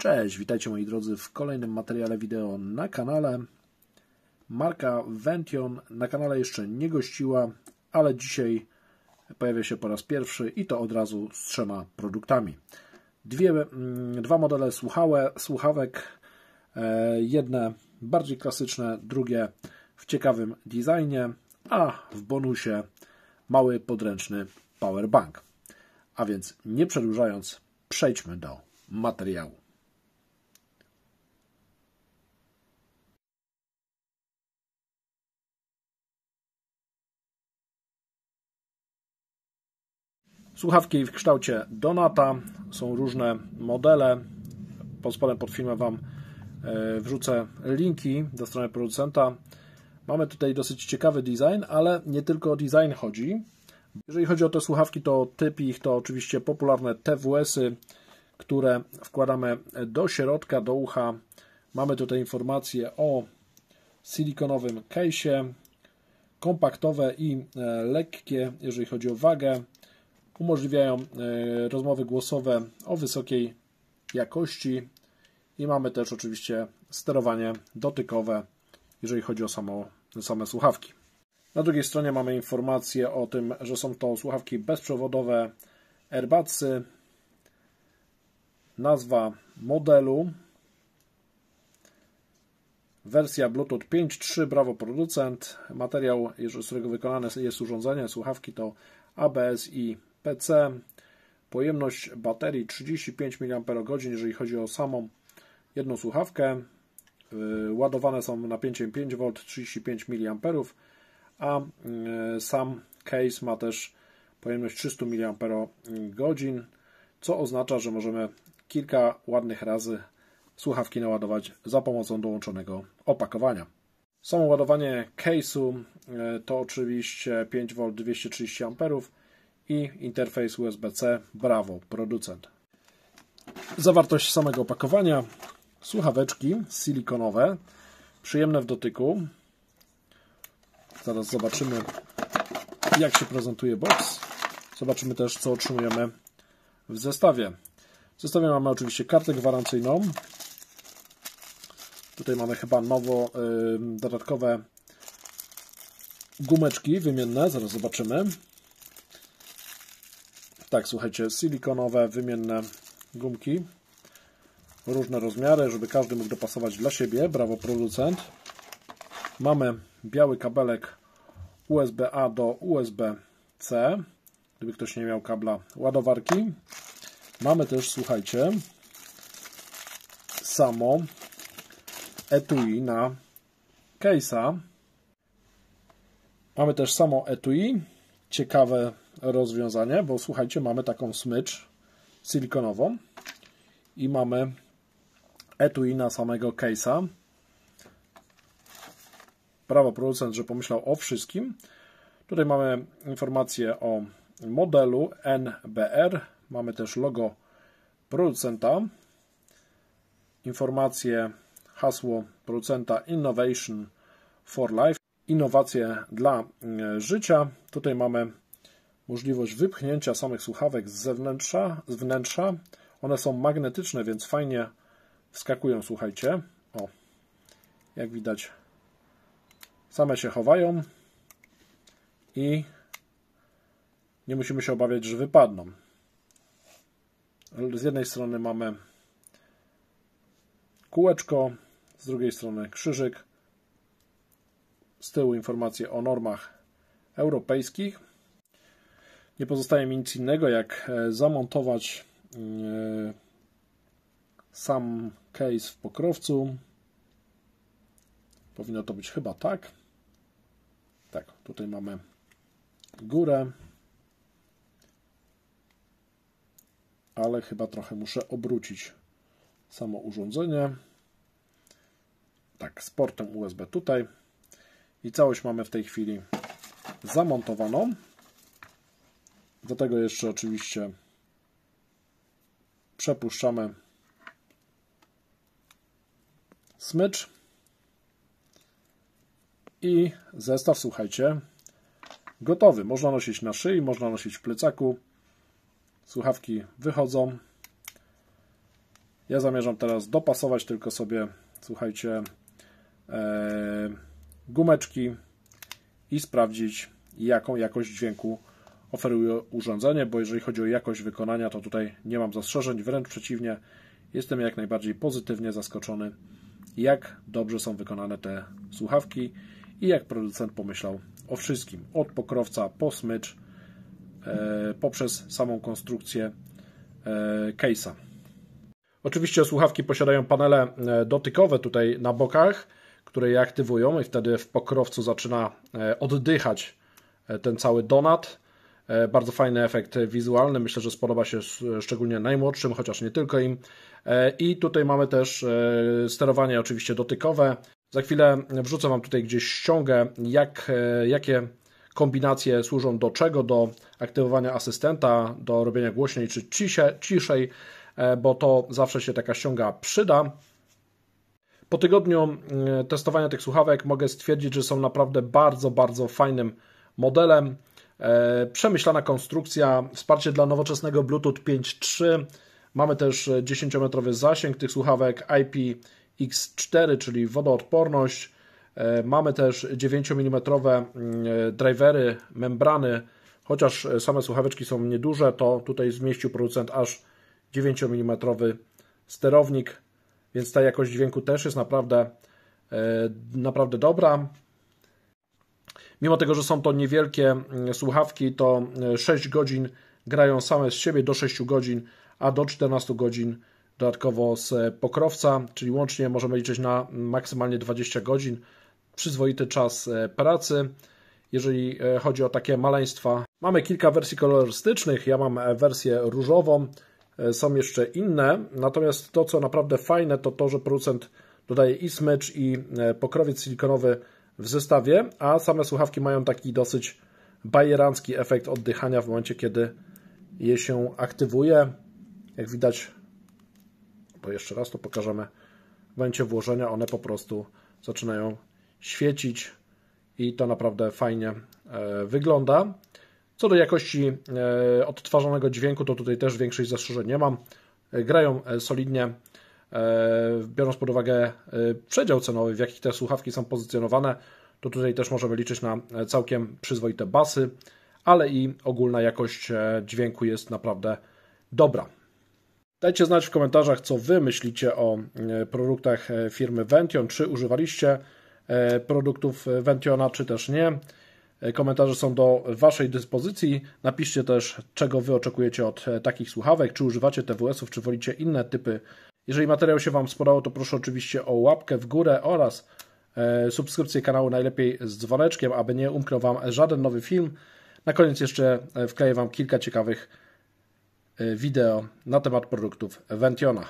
Cześć, witajcie moi drodzy w kolejnym materiale wideo na kanale. Marka Vention na kanale jeszcze nie gościła, ale dzisiaj pojawia się po raz pierwszy i to od razu z 3 produktami. Dwa modele słuchawek, jedne bardziej klasyczne, drugie w ciekawym designie, a w bonusie mały podręczny powerbank. A więc nie przedłużając, przejdźmy do materiału. Słuchawki w kształcie donata, są różne modele. Pod spodem pod filmem Wam wrzucę linki do strony producenta. Mamy tutaj dosyć ciekawy design, ale nie tylko o design chodzi. Jeżeli chodzi o te słuchawki, to typ ich to oczywiście popularne TWS-y, które wkładamy do środka, do ucha. Mamy tutaj informacje o silikonowym case'ie, kompaktowe i lekkie, jeżeli chodzi o wagę. Umożliwiają rozmowy głosowe o wysokiej jakości i mamy też oczywiście sterowanie dotykowe, jeżeli chodzi o same słuchawki. Na drugiej stronie mamy informację o tym, że są to słuchawki bezprzewodowe AirBudsy, nazwa modelu, wersja Bluetooth 5.3, brawo producent, materiał, z którego wykonane jest urządzenie, słuchawki to ABS i PC, pojemność baterii 35 mAh, jeżeli chodzi o samą jedną słuchawkę, ładowane są napięciem 5V 35 mAh, a sam case ma też pojemność 300 mAh, co oznacza, że możemy kilka ładnych razy słuchawki naładować za pomocą dołączonego opakowania. Samo ładowanie case'u to oczywiście 5V 230 A i interfejs USB-C, brawo producent. Zawartość samego opakowania: słuchaweczki silikonowe, przyjemne w dotyku. Zaraz zobaczymy, jak się prezentuje box. Zobaczymy też, co otrzymujemy w zestawie. W zestawie mamy oczywiście kartę gwarancyjną. Tutaj mamy chyba nowo dodatkowe gumeczki wymienne, zaraz zobaczymy. Tak, słuchajcie, silikonowe, wymienne gumki, różne rozmiary, żeby każdy mógł dopasować dla siebie, brawo producent. Mamy biały kabelek USB-A do USB-C, gdyby ktoś nie miał kabla ładowarki. Mamy też, słuchajcie, samo etui na case'a. Mamy też samo etui, ciekawe rozwiązanie, bo słuchajcie, mamy taką smycz silikonową i mamy etui na samego case'a. Brawo producent, że pomyślał o wszystkim. Tutaj mamy informację o modelu NBR, mamy też logo producenta, informacje, hasło producenta Innovation for Life, innowacje dla życia. Tutaj mamy możliwość wypchnięcia samych słuchawek z wnętrza. One są magnetyczne, więc fajnie wskakują, słuchajcie. O, jak widać, same się chowają i nie musimy się obawiać, że wypadną. Z jednej strony mamy kółeczko, z drugiej strony krzyżyk. Z tyłu informacje o normach europejskich. Nie pozostaje mi nic innego, jak zamontować sam case w pokrowcu. Powinno to być chyba tak. Tak, tutaj mamy górę, ale chyba trochę muszę obrócić samo urządzenie. Tak, z portem USB tutaj. I całość mamy w tej chwili zamontowaną. Do tego jeszcze oczywiście przepuszczamy smycz i zestaw, słuchajcie, gotowy. Można nosić na szyi, można nosić w plecaku. Słuchawki wychodzą. Ja zamierzam teraz dopasować tylko sobie, słuchajcie, gumeczki i sprawdzić, jaką jakość dźwięku oferuje urządzenie, bo jeżeli chodzi o jakość wykonania, to tutaj nie mam zastrzeżeń, wręcz przeciwnie, jestem jak najbardziej pozytywnie zaskoczony, jak dobrze są wykonane te słuchawki i jak producent pomyślał o wszystkim, od pokrowca po smycz, poprzez samą konstrukcję case'a. Oczywiście słuchawki posiadają panele dotykowe tutaj na bokach, które je aktywują i wtedy w pokrowcu zaczyna oddychać ten cały donat. Bardzo fajny efekt wizualny, myślę, że spodoba się szczególnie najmłodszym, chociaż nie tylko im. I tutaj mamy też sterowanie oczywiście dotykowe. Za chwilę wrzucę Wam tutaj gdzieś ściągę, jakie kombinacje służą do czego, do aktywowania asystenta, do robienia głośniej czy ciszej, bo to zawsze się taka ściąga przyda. Po tygodniu testowania tych słuchawek mogę stwierdzić, że są naprawdę bardzo, bardzo fajnym modelem. Przemyślana konstrukcja, wsparcie dla nowoczesnego Bluetooth 5.3. Mamy też 10-metrowy zasięg tych słuchawek, IPX4, czyli wodoodporność. Mamy też 9 mm drivery, membrany. Chociaż same słuchaweczki są nieduże, to tutaj zmieścił producent aż 9 mm sterownik, więc ta jakość dźwięku też jest naprawdę dobra. Mimo tego, że są to niewielkie słuchawki, to 6 godzin grają same z siebie, do 6 godzin, a do 14 godzin dodatkowo z pokrowca, czyli łącznie możemy liczyć na maksymalnie 20 godzin. Przyzwoity czas pracy. Jeżeli chodzi o takie maleństwa, mamy kilka wersji kolorystycznych. Ja mam wersję różową, są jeszcze inne, natomiast to, co naprawdę fajne, to to, że producent dodaje i smycz, i pokrowiec silikonowy w zestawie, a same słuchawki mają taki dosyć bajerancki efekt oddychania w momencie, kiedy je się aktywuje. Jak widać, bo jeszcze raz to pokażemy, w momencie włożenia one po prostu zaczynają świecić i to naprawdę fajnie wygląda. Co do jakości odtwarzanego dźwięku, to tutaj też większych zastrzeżeń nie mam. Grają solidnie, biorąc pod uwagę przedział cenowy, w jakich te słuchawki są pozycjonowane, to tutaj też możemy liczyć na całkiem przyzwoite basy, ale i ogólna jakość dźwięku jest naprawdę dobra. Dajcie znać w komentarzach, co Wy myślicie o produktach firmy Vention, czy używaliście produktów Ventiona, czy też nie. Komentarze są do Waszej dyspozycji. Napiszcie też, czego Wy oczekujecie od takich słuchawek, czy używacie TWS-ów, czy wolicie inne typy. Jeżeli materiał się Wam spodobał, to proszę oczywiście o łapkę w górę oraz subskrypcję kanału, najlepiej z dzwoneczkiem, aby nie umknął Wam żaden nowy film. Na koniec jeszcze wkleję Wam kilka ciekawych wideo na temat produktów Ventiona.